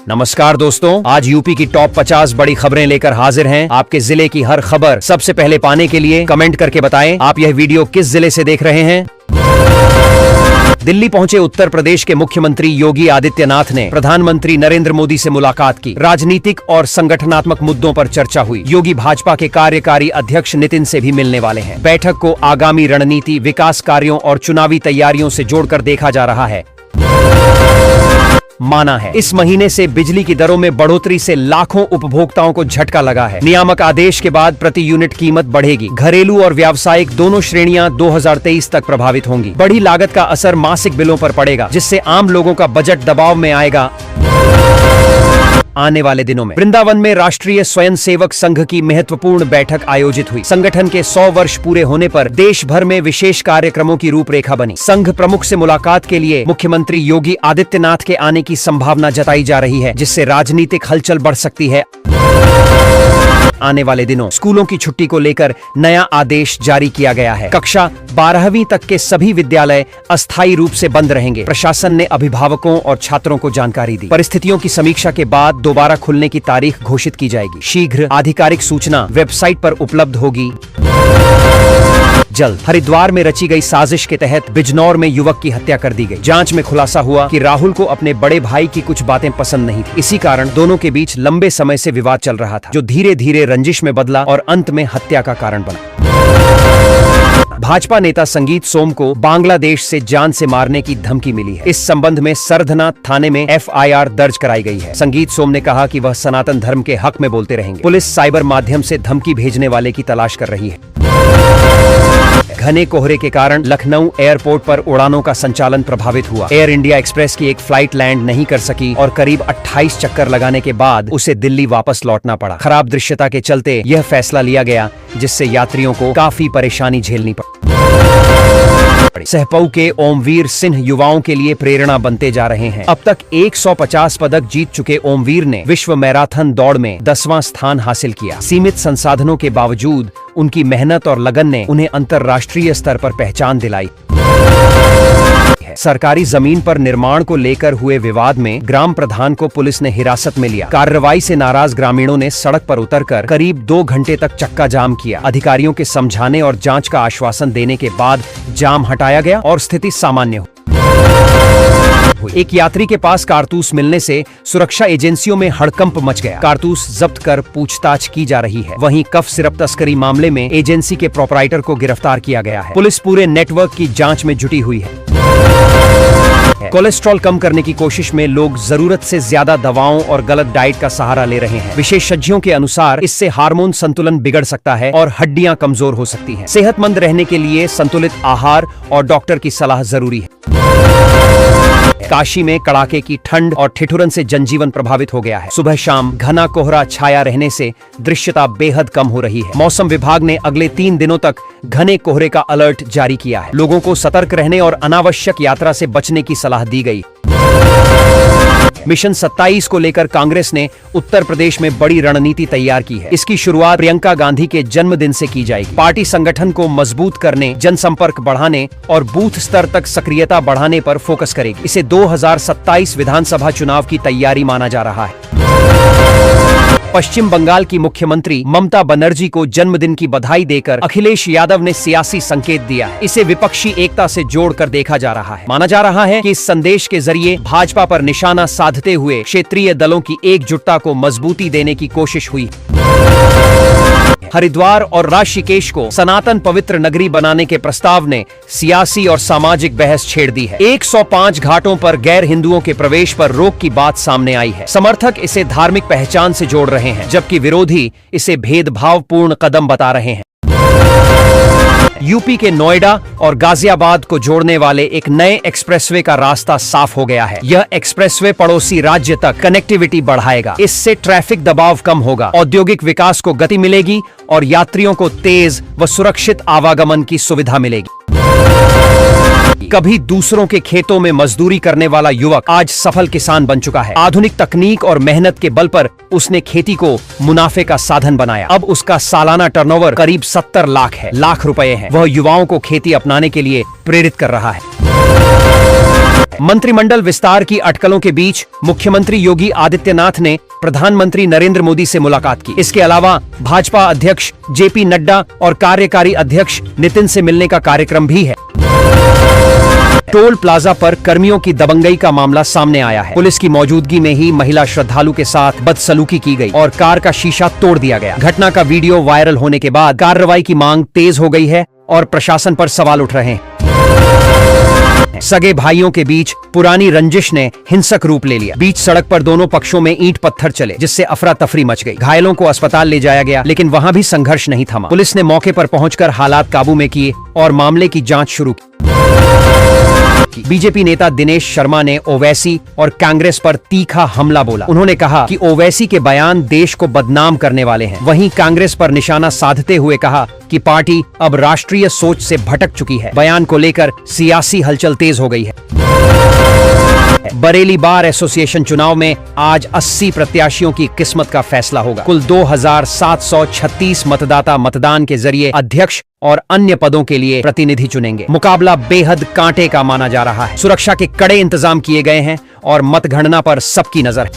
नमस्कार दोस्तों, आज यूपी की टॉप 50 बड़ी खबरें लेकर हाजिर हैं। आपके जिले की हर खबर सबसे पहले पाने के लिए कमेंट करके बताएं आप यह वीडियो किस जिले से देख रहे हैं। दिल्ली पहुंचे उत्तर प्रदेश के मुख्यमंत्री योगी आदित्यनाथ ने प्रधानमंत्री नरेंद्र मोदी से मुलाकात की। राजनीतिक और संगठनात्मक मुद्दों पर चर्चा हुई। योगी भाजपा के कार्यकारी अध्यक्ष नितिन से भी मिलने वाले हैं। बैठक को आगामी रणनीति, विकास कार्यों और चुनावी तैयारियों से जोड़कर देखा जा रहा है। माना है इस महीने से बिजली की दरों में बढ़ोतरी से लाखों उपभोक्ताओं को झटका लगा है। नियामक आदेश के बाद प्रति यूनिट कीमत बढ़ेगी। घरेलू और व्यावसायिक दोनों श्रेणियां 2023 तक प्रभावित होंगी। बढ़ी लागत का असर मासिक बिलों पर पड़ेगा, जिससे आम लोगों का बजट दबाव में आएगा। आने वाले दिनों में वृंदावन में राष्ट्रीय स्वयंसेवक संघ की महत्वपूर्ण बैठक आयोजित हुई। संगठन के 100 वर्ष पूरे होने पर देश भर में विशेष कार्यक्रमों की रूपरेखा बनी। संघ प्रमुख से मुलाकात के लिए मुख्यमंत्री योगी आदित्यनाथ के आने की संभावना जताई जा रही है, जिससे राजनीतिक हलचल बढ़ सकती है। आने वाले दिनों स्कूलों की छुट्टी को लेकर नया आदेश जारी किया गया है। कक्षा 12वीं तक के सभी विद्यालय अस्थायी रूप से बंद रहेंगे। प्रशासन ने अभिभावकों और छात्रों को जानकारी दी। परिस्थितियों की समीक्षा के बाद दोबारा खुलने की तारीख घोषित की जाएगी। शीघ्र आधिकारिक सूचना वेबसाइट पर उपलब्ध होगी। जल्द हरिद्वार में रची गई साजिश के तहत बिजनौर में युवक की हत्या कर दी गई। जांच में खुलासा हुआ कि राहुल को अपने बड़े भाई की कुछ बातें पसंद नहीं थी। इसी कारण दोनों के बीच लंबे समय से विवाद चल रहा था, जो धीरे धीरे रंजिश में बदला और अंत में हत्या का कारण बना। भाजपा नेता संगीत सोम को बांग्लादेश से जान से मारने की धमकी मिली है। इस संबंध में सरधना थाने में FIR दर्ज कराई गई है। संगीत सोम ने कहा कि वह सनातन धर्म के हक में बोलते रहेंगे। पुलिस साइबर माध्यम से धमकी भेजने वाले की तलाश कर रही है। घने कोहरे के कारण लखनऊ एयरपोर्ट पर उड़ानों का संचालन प्रभावित हुआ। एयर इंडिया एक्सप्रेस की एक फ्लाइट लैंड नहीं कर सकी और करीब 28 चक्कर लगाने के बाद उसे दिल्ली वापस लौटना पड़ा। खराब दृश्यता के चलते यह फैसला लिया गया, जिससे यात्रियों को काफी परेशानी झेलनी पड़ी। सहपऊ के ओमवीर सिंह युवाओं के लिए प्रेरणा बनते जा रहे हैं। अब तक 150 पदक जीत चुके ओमवीर ने विश्व मैराथन दौड़ में 10वां स्थान हासिल किया। सीमित संसाधनों के बावजूद उनकी मेहनत और लगन ने उन्हें अंतर्राष्ट्रीय स्तर पर पहचान दिलाई। सरकारी जमीन पर निर्माण को लेकर हुए विवाद में ग्राम प्रधान को पुलिस ने हिरासत में लिया। कार्रवाई से नाराज ग्रामीणों ने सड़क पर उतरकर करीब 2 घंटे तक चक्का जाम किया। अधिकारियों के समझाने और जांच का आश्वासन देने के बाद जाम हटाया गया और स्थिति सामान्य हुई। एक यात्री के पास कारतूस मिलने से सुरक्षा एजेंसियों में हड़कंप मच गया। कारतूस जब्त कर पूछताछ की जा रही है। वहीं कफ सिरप तस्करी मामले में एजेंसी के प्रोपराइटर को गिरफ्तार किया गया है। पुलिस पूरे नेटवर्क की जांच में जुटी हुई है। कोलेस्ट्रॉल कम करने की कोशिश में लोग जरूरत से ज्यादा दवाओं और गलत डाइट का सहारा ले रहे हैं। विशेषज्ञों के अनुसार इससे हार्मोन संतुलन बिगड़ सकता है और हड्डियां कमजोर हो सकती हैं। सेहतमंद रहने के लिए संतुलित आहार और डॉक्टर की सलाह जरूरी है। काशी में कड़ाके की ठंड और ठिठुरन से जनजीवन प्रभावित हो गया है। सुबह शाम घना कोहरा छाया रहने से दृश्यता बेहद कम हो रही है। मौसम विभाग ने अगले 3 दिनों तक घने कोहरे का अलर्ट जारी किया है। लोगों को सतर्क रहने और अनावश्यक यात्रा से बचने की सलाह दी गई। मिशन 27 को लेकर कांग्रेस ने उत्तर प्रदेश में बड़ी रणनीति तैयार की है। इसकी शुरुआत प्रियंका गांधी के जन्मदिन से की जाएगी। पार्टी संगठन को मजबूत करने, जनसंपर्क बढ़ाने और बूथ स्तर तक सक्रियता बढ़ाने पर फोकस करेगी। इसे 2027 विधानसभा चुनाव की तैयारी माना जा रहा है। पश्चिम बंगाल की मुख्यमंत्री ममता बनर्जी को जन्मदिन की बधाई देकर अखिलेश यादव ने सियासी संकेत दिया है। इसे विपक्षी एकता से जोड़कर देखा जा रहा है। माना जा रहा है कि इस संदेश के जरिए भाजपा पर निशाना साधते हुए क्षेत्रीय दलों की एकजुटता को मजबूती देने की कोशिश हुई। हरिद्वार और ऋषिकेश को सनातन पवित्र नगरी बनाने के प्रस्ताव ने सियासी और सामाजिक बहस छेड़ दी है। 105 घाटों पर गैर हिंदुओं के प्रवेश पर रोक की बात सामने आई है। समर्थक इसे धार्मिक पहचान से जोड़ रहे हैं, जबकि विरोधी इसे भेदभावपूर्ण कदम बता रहे हैं। यूपी के नोएडा और गाजियाबाद को जोड़ने वाले एक नए एक्सप्रेसवे का रास्ता साफ हो गया है। यह एक्सप्रेसवे पड़ोसी राज्य तक कनेक्टिविटी बढ़ाएगा। इससे ट्रैफिक दबाव कम होगा, औद्योगिक विकास को गति मिलेगी और यात्रियों को तेज व सुरक्षित आवागमन की सुविधा मिलेगी। कभी दूसरों के खेतों में मजदूरी करने वाला युवक आज सफल किसान बन चुका है। आधुनिक तकनीक और मेहनत के बल पर उसने खेती को मुनाफे का साधन बनाया। अब उसका सालाना टर्नओवर करीब 70 लाख रुपए है। वह युवाओं को खेती अपनाने के लिए प्रेरित कर रहा है। मंत्रिमंडल विस्तार की अटकलों के बीच मुख्यमंत्री योगी आदित्यनाथ ने प्रधानमंत्री नरेंद्र मोदी से मुलाकात की। इसके अलावा भाजपा अध्यक्ष जेपी नड्डा और कार्यकारी अध्यक्ष नितिन से मिलने का कार्यक्रम भी है। टोल प्लाजा पर कर्मियों की दबंगई का मामला सामने आया है। पुलिस की मौजूदगी में ही महिला श्रद्धालु के साथ बदसलूकी की गई और कार का शीशा तोड़ दिया गया। घटना का वीडियो वायरल होने के बाद कार्रवाई की मांग तेज हो गई है और प्रशासन पर सवाल उठ रहे हैं। सगे भाइयों के बीच पुरानी रंजिश ने हिंसक रूप ले लिया। बीच सड़क पर दोनों पक्षों में ईंट पत्थर चले, जिससे अफरा तफरी मच गई। घायलों को अस्पताल ले जाया गया, लेकिन वहां भी संघर्ष नहीं थमा। पुलिस ने मौके पर पहुंचकर हालात काबू में किए और मामले की जांच शुरू की। बीजेपी नेता दिनेश शर्मा ने ओवैसी और कांग्रेस पर तीखा हमला बोला। उन्होंने कहा कि ओवैसी के बयान देश को बदनाम करने वाले हैं। वहीं कांग्रेस पर निशाना साधते हुए कहा कि पार्टी अब राष्ट्रीय सोच से भटक चुकी है। बयान को लेकर सियासी हलचल तेज हो गई है। बरेली बार एसोसिएशन चुनाव में आज 80 प्रत्याशियों की किस्मत का फैसला होगा। कुल 2736 मतदाता मतदान के जरिए अध्यक्ष और अन्य पदों के लिए प्रतिनिधि चुनेंगे। मुकाबला बेहद कांटे का माना जा रहा है। सुरक्षा के कड़े इंतजाम किए गए हैं और मतगणना पर सबकी नजर है।